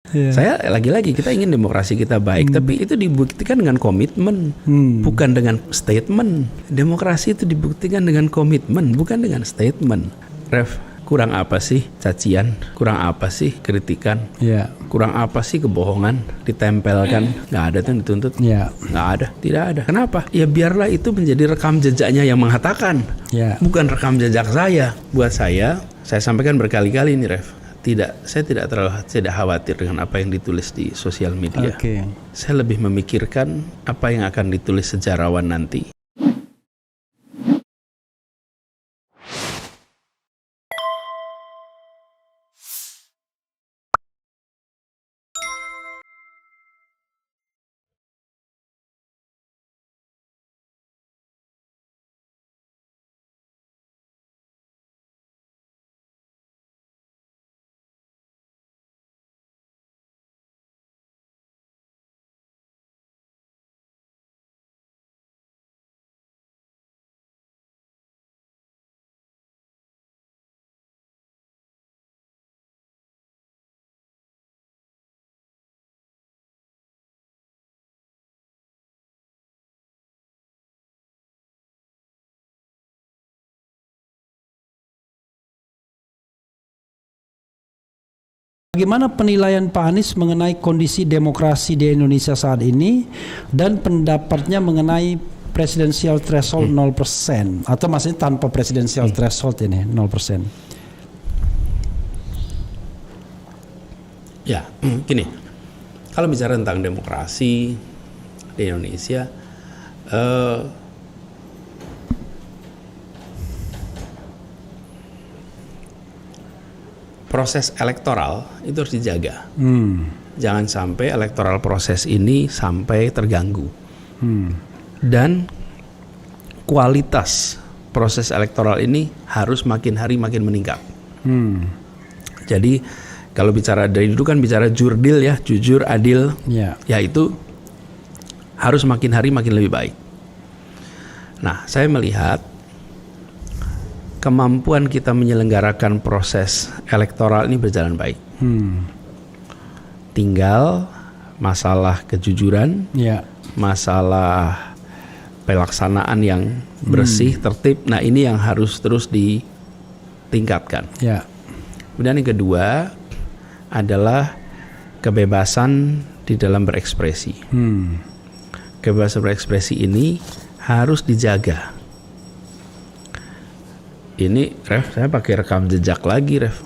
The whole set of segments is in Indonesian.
Saya lagi-lagi kita ingin demokrasi kita baik, tapi itu dibuktikan dengan komitmen, bukan dengan statement. Demokrasi itu dibuktikan dengan komitmen, bukan dengan statement. Ref, kurang apa sih cacian? Kurang apa sih kritikan? Kurang apa sih kebohongan ditempelkan? Nggak ada tuh yang dituntut. Nggak ada, tidak ada. Kenapa? Ya biarlah itu menjadi rekam jejaknya yang mengatakan, bukan rekam jejak saya. Buat saya sampaikan berkali-kali ini, Ref. Saya tidak khawatir dengan apa yang ditulis di sosial media. Saya lebih memikirkan apa yang akan ditulis sejarawan nanti. Bagaimana penilaian Pak Anies mengenai kondisi demokrasi di Indonesia saat ini dan pendapatnya mengenai presidensial threshold 0% atau maksudnya tanpa presidensial threshold ini 0%? Ya, gini. Kalau bicara tentang demokrasi di Indonesia, proses elektoral itu harus dijaga. Jangan sampai elektoral proses ini sampai terganggu. Dan kualitas proses elektoral ini harus makin hari makin meningkat. Jadi kalau bicara dari dulu kan bicara jurdil ya, jujur, adil, yaitu harus makin hari makin lebih baik. Nah, saya melihat kemampuan kita menyelenggarakan proses elektoral ini berjalan baik. Tinggal masalah kejujuran, masalah pelaksanaan yang bersih, tertib. Nah, ini yang harus terus ditingkatkan. Kemudian yang kedua adalah kebebasan di dalam berekspresi. Kebebasan berekspresi ini harus dijaga. Ini, Ref, saya pakai rekam jejak lagi, Ref.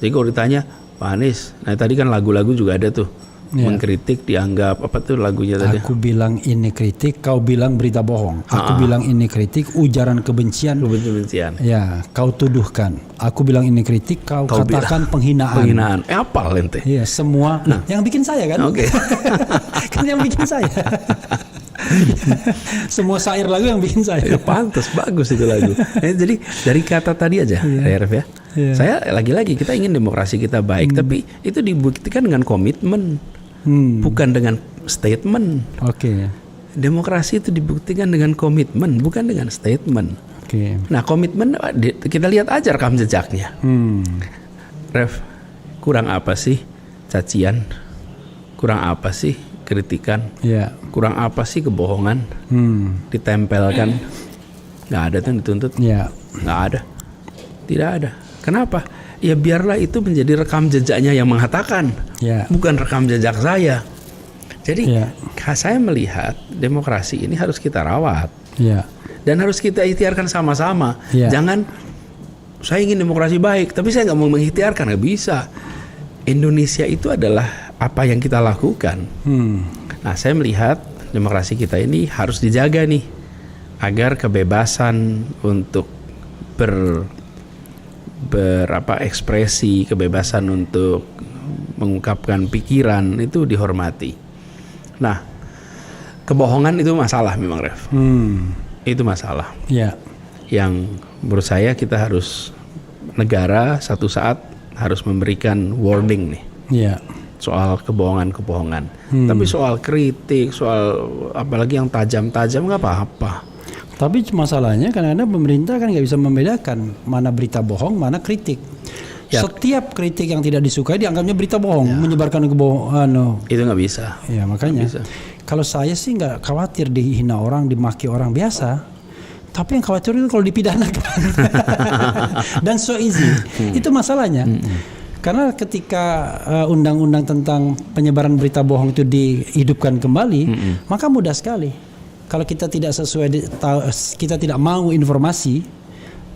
Jadi kalau ditanya, Pak Anies, nah tadi kan lagu-lagu juga ada tuh, mengkritik dianggap, apa tuh lagunya tadi? Aku bilang ini kritik, kau bilang berita bohong. Aku bilang ini kritik, ujaran kebencian. Ya, kau tuduhkan. Aku bilang ini kritik, kau katakan penghinaan. Apa lente? Iya, semua. Nah, yang bikin saya kan? Kan yang bikin saya. Semua syair lagu yang bikin saya. Pantas, bagus itu lagu. Jadi dari kata tadi aja, Ref ya. Saya lagi-lagi kita ingin demokrasi kita baik, tapi itu dibuktikan dengan komitmen, bukan dengan statement. Demokrasi itu dibuktikan dengan komitmen, bukan dengan statement. Nah, komitmen kita lihat aja rekam jejaknya. Ref, kurang apa sih cacian? Kurang apa sih kritikan? Kurang apa sih kebohongan ditempelkan? Nggak ada tuh yang dituntut. Nggak ada, tidak ada. Kenapa? Ya biarlah itu menjadi rekam jejaknya yang mengatakan, bukan rekam jejak saya. Jadi saya melihat demokrasi ini harus kita rawat, dan harus kita ikhtiarkan sama-sama. Jangan saya ingin demokrasi baik, tapi saya nggak mau mengikhtiarkan, nggak bisa. Indonesia itu adalah apa yang kita lakukan. Nah, saya melihat demokrasi kita ini harus dijaga nih, agar kebebasan untuk ekspresi, kebebasan untuk mengungkapkan pikiran itu dihormati. Nah, kebohongan itu masalah memang, Ref. Itu masalah. Yang menurut saya kita harus, negara satu saat harus memberikan warning nih. Soal kebohongan-kebohongan. Tapi soal kritik, soal apalagi yang tajam-tajam nggak apa-apa. Tapi masalahnya kadang-kadang pemerintah kan nggak bisa membedakan mana berita bohong, mana kritik. Ya. Setiap kritik yang tidak disukai dianggapnya berita bohong, menyebarkan kebohongan. Itu nggak bisa. Ya makanya. Nggak bisa. Kalau saya sih nggak khawatir dihina orang, dimaki orang biasa. Tapi yang khawatir itu kalau dipidanakan. Dan so easy. Itu masalahnya. Karena ketika undang-undang tentang penyebaran berita bohong itu dihidupkan kembali, maka mudah sekali. Kalau kita tidak kita tidak mau informasi,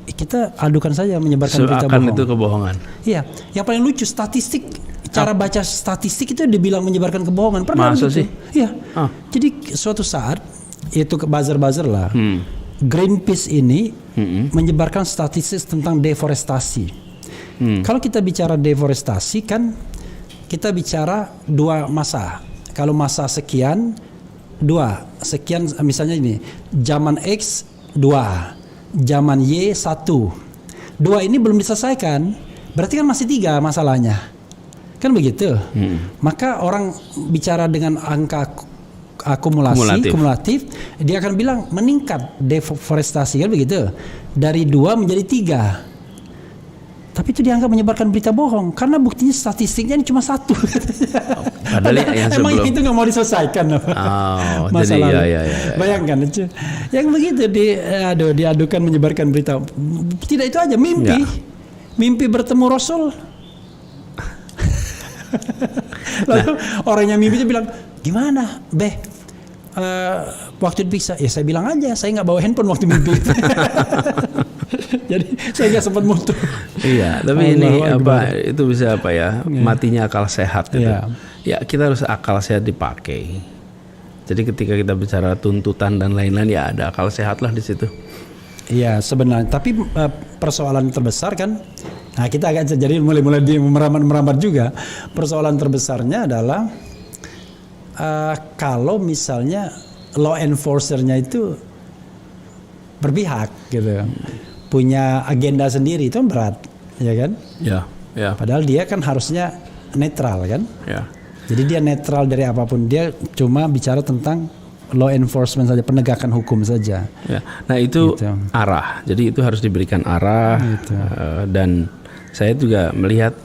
kita adukan saja menyebarkan berita bohong. Itu kebohongan. Iya, yang paling lucu statistik, cara baca statistik itu dibilang menyebarkan kebohongan. Pernah Masa begitu? sih? Iya. Jadi suatu saat itu ke buzzer-buzzer lah. Greenpeace ini menyebarkan statistik tentang deforestasi. Kalau kita bicara deforestasi kan kita bicara 2 masa. Kalau masa sekian 2, sekian misalnya ini zaman X 2. Zaman Y 1. 2 ini belum diselesaikan. Berarti kan masih 3 masalahnya. Kan begitu. Maka orang bicara dengan angka kumulatif, dia akan bilang meningkat deforestasi, kan begitu. Dari 2 menjadi 3. Tapi itu dianggap menyebarkan berita bohong karena buktinya statistiknya ini cuma 1. Padahal yang emang sebelum itu nggak mau diselesaikan. Masalah. Ya. Bayangkan aja. Yang begitu diadukan menyebarkan berita. Tidak itu aja, mimpi. Mimpi bertemu Rasul. Lalu orang yang mimpi itu bilang, "Gimana, Beh? Waktu diperiksa?" Ya saya bilang aja, saya nggak bawa handphone waktu mimpi. Jadi saya nggak sempat mutu. Iya, tapi ini itu bisa matinya akal sehat gitu. Ya kita harus akal sehat dipakai. Jadi ketika kita bicara tuntutan dan lain-lain ya ada akal sehat lah di situ. Iya sebenarnya. Tapi persoalan terbesar kan, nah kita agak jadi mulai dia merambat juga. Persoalan terbesarnya adalah kalau misalnya law enforcernya itu berpihak gitu. Punya agenda sendiri itu berat, ya kan? Ya. Padahal dia kan harusnya netral kan? Ya. Jadi dia netral dari apapun, dia cuma bicara tentang law enforcement saja, penegakan hukum saja. Ya. Nah itu gitu. Arah, jadi itu harus diberikan arah. Gitu. Dan saya juga melihat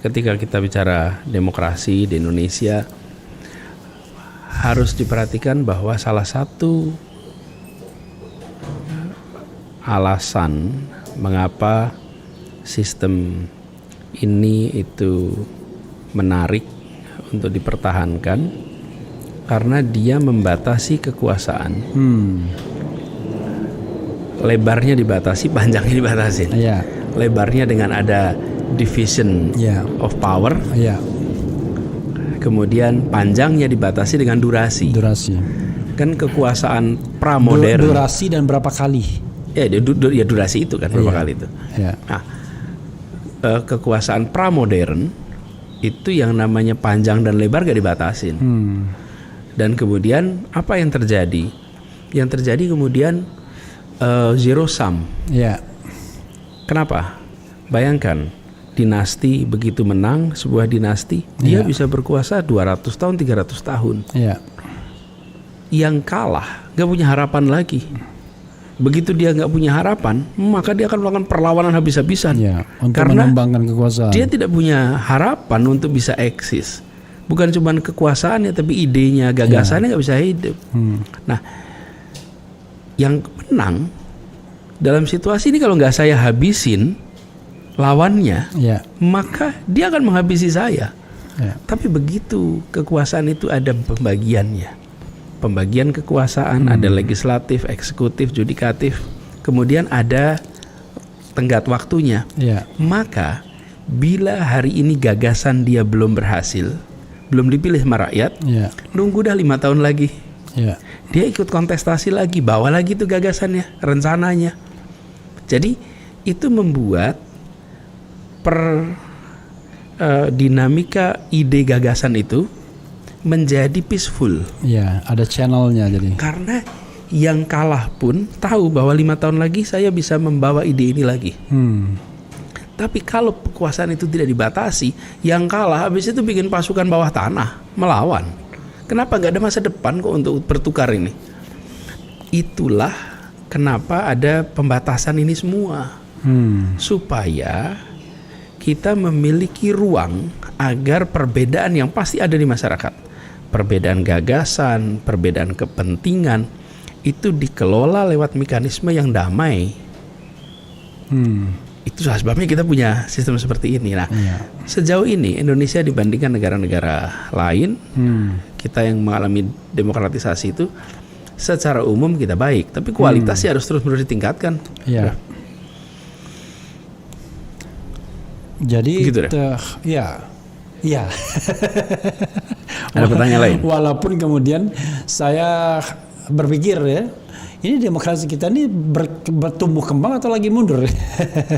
ketika kita bicara demokrasi di Indonesia harus diperhatikan bahwa salah satu alasan mengapa sistem ini itu menarik untuk dipertahankan karena dia membatasi kekuasaan. Lebarnya dibatasi, panjangnya dibatasi. Lebarnya dengan ada division of power. Kemudian panjangnya dibatasi dengan durasi. Kan kekuasaan pramodern. Durasi dan berapa kali? Ya durasi itu kan berapa kali itu. Nah, kekuasaan pramodern itu yang namanya panjang dan lebar gak dibatasin. Dan kemudian apa yang terjadi? Yang terjadi kemudian zero sum. Kenapa? Bayangkan dinasti begitu menang sebuah dinasti, dia bisa berkuasa 200 tahun, 300 tahun. Yang kalah gak punya harapan lagi. Begitu dia nggak punya harapan, maka dia akan melakukan perlawanan habis-habisan. Karena mengembangkan kekuasaan. Dia tidak punya harapan untuk bisa eksis. Bukan cuma kekuasaannya, tapi idenya, gagasannya nggak bisa hidup. Nah, yang menang dalam situasi ini kalau nggak saya habisin lawannya, maka dia akan menghabisi saya. Tapi begitu kekuasaan itu ada pembagiannya. Pembagian kekuasaan, ada legislatif, eksekutif, judikatif, kemudian ada tenggat waktunya. Maka bila hari ini gagasan dia belum berhasil, belum dipilih sama rakyat, nunggu dah 5 tahun lagi. Dia ikut kontestasi lagi, bawa lagi tuh gagasannya, rencananya. Jadi itu membuat dinamika ide gagasan itu menjadi peaceful. Ada channelnya jadi. Karena yang kalah pun tahu bahwa 5 tahun lagi saya bisa membawa ide ini lagi. Tapi kalau kekuasaan itu tidak dibatasi, yang kalah habis itu bikin pasukan bawah tanah melawan. Kenapa nggak ada masa depan kok untuk bertukar ini? Itulah kenapa ada pembatasan ini semua. Supaya kita memiliki ruang agar perbedaan yang pasti ada di masyarakat, perbedaan gagasan, perbedaan kepentingan, itu dikelola lewat mekanisme yang damai. Itu sebabnya kita punya sistem seperti ini. Nah, sejauh ini Indonesia dibandingkan negara-negara lain, kita yang mengalami demokratisasi itu secara umum kita baik, tapi kualitasnya harus terus-menerus ditingkatkan. Ya. Jadi gitu ya. Ada pertanyaan lain? Walaupun kemudian saya berpikir ya, ini demokrasi kita ini bertumbuh kembang atau lagi mundur?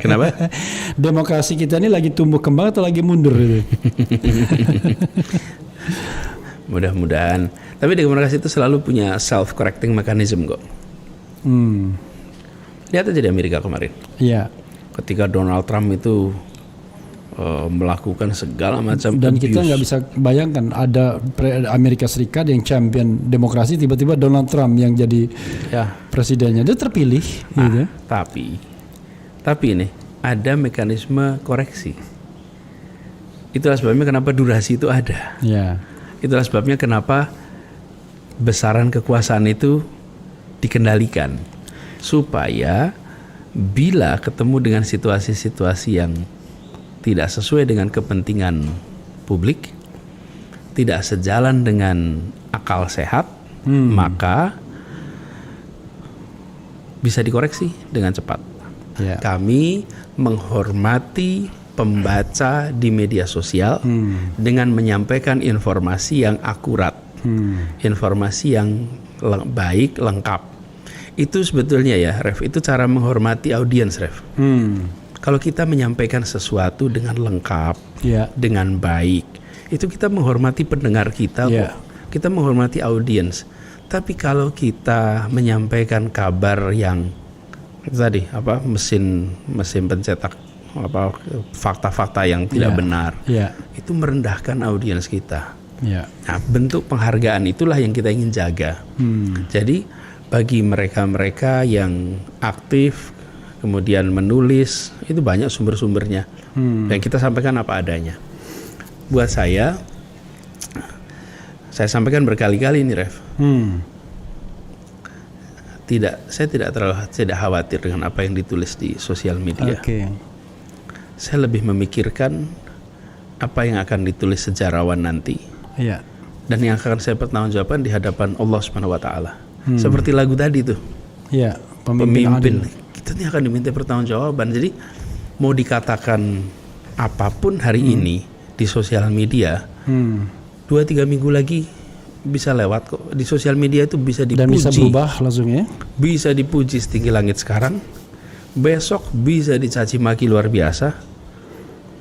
Kenapa? Demokrasi kita ini lagi tumbuh kembang atau lagi mundur? Mudah-mudahan. Tapi demokrasi itu selalu punya self-correcting mechanism kok. Lihat aja di Amerika kemarin. Iya. Ketika Donald Trump itu melakukan segala macam dan abuse. Kita nggak bisa bayangkan ada Amerika Serikat yang champion demokrasi, tiba-tiba Donald Trump yang jadi presidennya. Dia terpilih. Gitu. Tapi ini ada mekanisme koreksi. Itulah sebabnya kenapa durasi itu ada. Ya. Itulah sebabnya kenapa besaran kekuasaan itu dikendalikan, supaya bila ketemu dengan situasi-situasi yang tidak sesuai dengan kepentingan publik, tidak sejalan dengan akal sehat, maka bisa dikoreksi dengan cepat. Ya. Kami menghormati pembaca di media sosial dengan menyampaikan informasi yang akurat, informasi yang baik, lengkap. Itu sebetulnya ya, Ref, itu cara menghormati audiens, Ref. Kalau kita menyampaikan sesuatu dengan lengkap, dengan baik, itu kita menghormati pendengar kita kok. Kita menghormati audiens. Tapi kalau kita menyampaikan kabar yang tadi mesin pencetak fakta-fakta yang tidak benar, itu merendahkan audiens kita. Nah, bentuk penghargaan itulah yang kita ingin jaga. Jadi bagi mereka-mereka yang aktif kemudian menulis, itu banyak sumber-sumbernya, dan kita sampaikan apa adanya. Buat saya sampaikan berkali-kali ini, Ref. Saya tidak khawatir dengan apa yang ditulis di sosial media. Saya lebih memikirkan apa yang akan ditulis sejarawan nanti, dan yang akan saya pertanggungjawabkan di hadapan Allah Subhanahu Wa Taala. Seperti lagu tadi tuh, pemimpin kita ini akan diminta pertanggungjawaban. Jadi mau dikatakan apapun hari ini di sosial media, 2-3 minggu lagi bisa lewat kok. Di sosial media itu bisa dipuji dan bisa berubah langsung ya. Bisa dipuji setinggi langit sekarang, besok bisa dicaci maki luar biasa.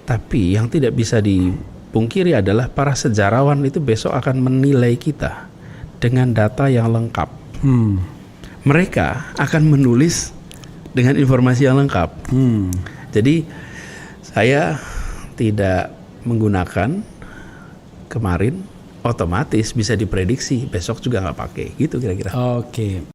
Tapi yang tidak bisa dipungkiri adalah para sejarawan itu besok akan menilai kita dengan data yang lengkap. Mereka akan menulis dengan informasi yang lengkap. Jadi saya tidak menggunakan kemarin, otomatis bisa diprediksi besok juga nggak pakai, gitu kira-kira. Oke.